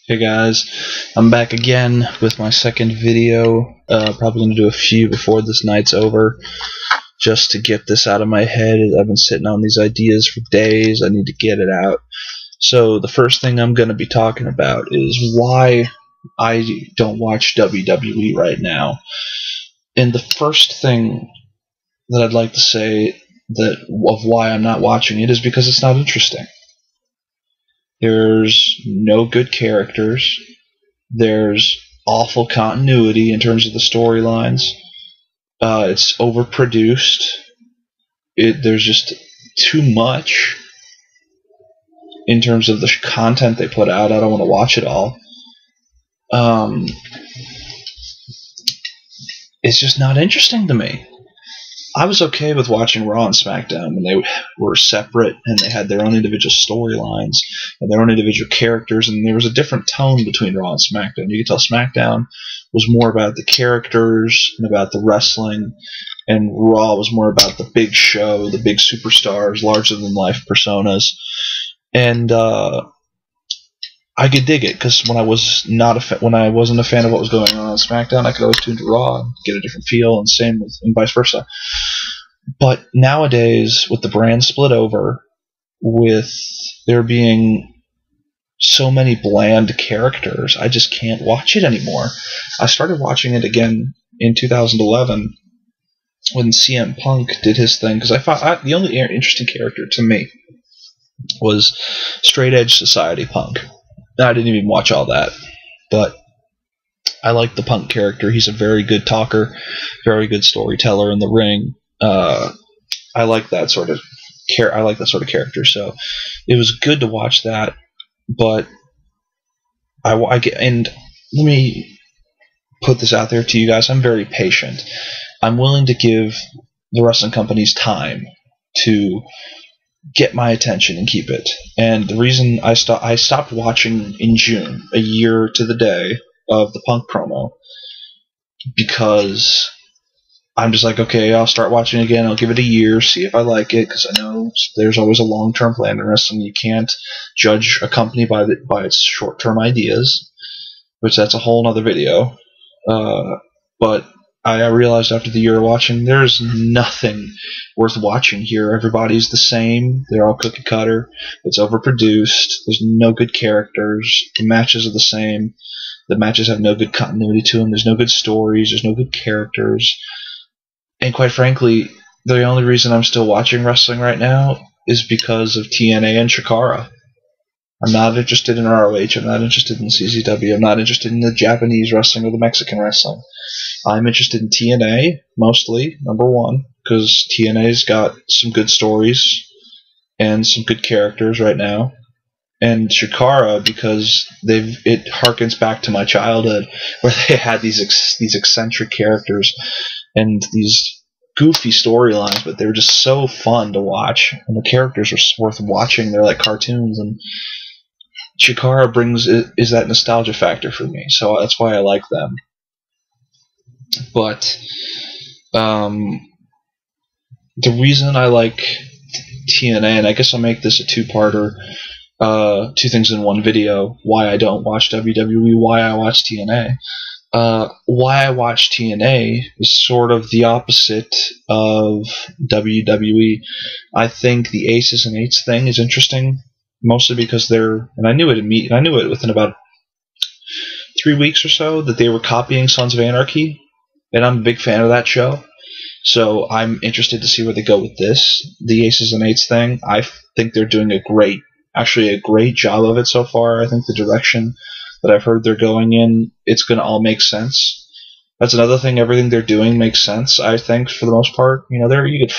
Hey guys, I'm back again with my second video. Probably going to do a few before this night's over, just to get this out of my head. I've been sitting on these ideas for days. I need to get it out. So the first thing I'm going to be talking about is why I don't watch WWE right now. And the first thing that I'd like to say of why I'm not watching it is because it's not interesting. There's no good characters. There's awful continuity in terms of the storylines. It's overproduced. There's just too much in terms of the content they put out. I don't want to watch it all. It's just not interesting to me. I was okay with watching Raw and SmackDown when they were separate and they had their own individual storylines and their own individual characters, and there was a different tone between Raw and SmackDown. You could tell SmackDown was more about the characters and about the wrestling, and Raw was more about the big show, the big superstars, larger-than-life personas. And I could dig it, because when I wasn't a fan of what was going on SmackDown, I could always tune to Raw and get a different feel, and same with, and vice versa. But nowadays, with the brand split over, with there being so many bland characters, I just can't watch it anymore. I started watching it again in 2011 when CM Punk did his thing, because I thought the only interesting character to me was Straight Edge Society Punk. I didn't even watch all that, but I like the Punk character. He's a very good talker, very good storyteller in the ring. I like that sort of character. So it was good to watch that. But and let me put this out there to you guys. I'm very patient. I'm willing to give the wrestling companies time to get my attention and keep it. And the reason I stopped watching in June, a year to the day of the Punk promo, because I'm just like, okay, I'll start watching again. I'll give it a year, see if I like it, because I know there's always a long-term plan in wrestling. You can't judge a company by its short-term ideas, which that's a whole other video. But I realized after the year of watching, there's nothing worth watching here. Everybody's the same. They're all cookie cutter. It's overproduced. There's no good characters. The matches are the same. The matches have no good continuity to them. There's no good stories. There's no good characters. And quite frankly, the only reason I'm still watching wrestling right now is because of TNA and Chikara. I'm not interested in ROH. I'm not interested in CZW. I'm not interested in the Japanese wrestling or the Mexican wrestling. I'm interested in TNA, mostly, number one, because TNA's got some good stories and some good characters right now. And Chikara, because it harkens back to my childhood, where they had these eccentric characters and these goofy storylines, but they were just so fun to watch, and the characters are worth watching. They're like cartoons, and Chikara is that nostalgia factor for me, so that's why I like them. But the reason I like TNA, and I guess I'll make this a two-parter, two things in one video: why I don't watch WWE, why I watch TNA. Why I watch TNA is sort of the opposite of WWE. I think the Aces and Eights thing is interesting, mostly because I knew it within about 3 weeks or so, that they were copying Sons of Anarchy, and I'm a big fan of that show. So I'm interested to see where they go with this. The Aces and Eights thing, I think they're doing a great job of it so far. I think the direction that I've heard they're going in, it's going to all make sense. That's another thing. Everything they're doing makes sense, I think, for the most part. You could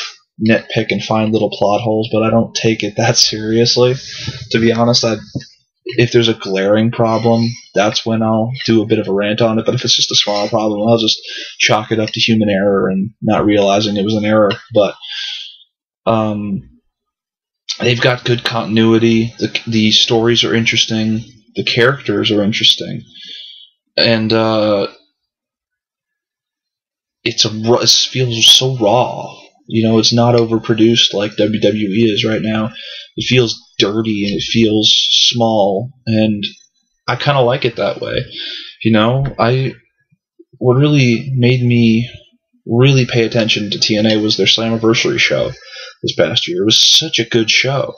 nitpick and find little plot holes, but I don't take it that seriously. To be honest, if there's a glaring problem, that's when I'll do a bit of a rant on it. But if it's just a small problem, I'll just chalk it up to human error and not realizing it was an error. But they've got good continuity. The stories are interesting. The characters are interesting, and it feels so raw. It's not overproduced like WWE is right now. It feels dirty and it feels small, and I kind of like it that way. You know, what really made me really pay attention to TNA was their Slammiversary show this past year. It was such a good show.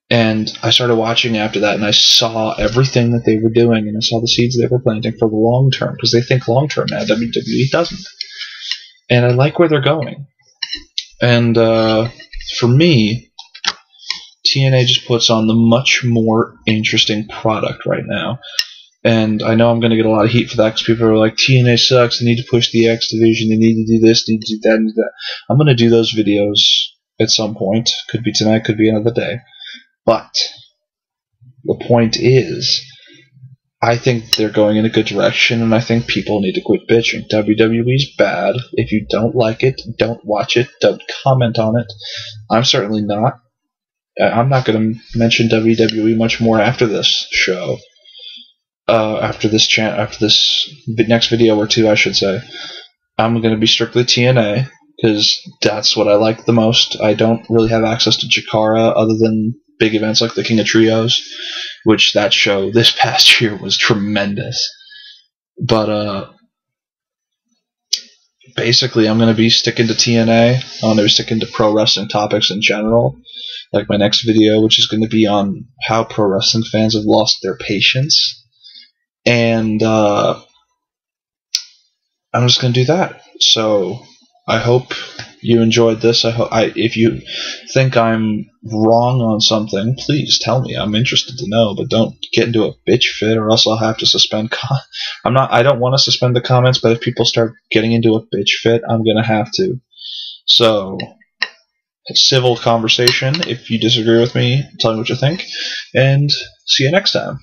And I started watching after that, and I saw everything that they were doing, and I saw the seeds they were planting for the long term, because they think long term now. WWE doesn't. And I like where they're going. And for me, TNA just puts on the much more interesting product right now. And I know I'm going to get a lot of heat for that, because people are like, TNA sucks, they need to push the X division, they need to do this, they need to do that, and do that. I'm going to do those videos at some point. Could be tonight, could be another day. But the point is, I think they're going in a good direction, and I think people need to quit bitching. WWE's bad. If you don't like it, don't watch it, don't comment on it. I'm certainly not. I'm not going to mention WWE much more after this show. After this next video or two, I should say. I'm going to be strictly TNA, because that's what I like the most. I don't really have access to Chikara other than big events like the King of Trios, which that show this past year was tremendous. But basically, I'm going to be sticking to TNA. I'm going to be sticking to pro wrestling topics in general, like my next video, which is going to be on how pro wrestling fans have lost their patience. And I'm just going to do that. So I hope you enjoyed this. If you think I'm wrong on something, please tell me. I'm interested to know, but don't get into a bitch fit, or else I'll have to suspend. I don't want to suspend the comments, but if people start getting into a bitch fit, I'm gonna have to. So, civil conversation. If you disagree with me, tell me what you think, and see you next time.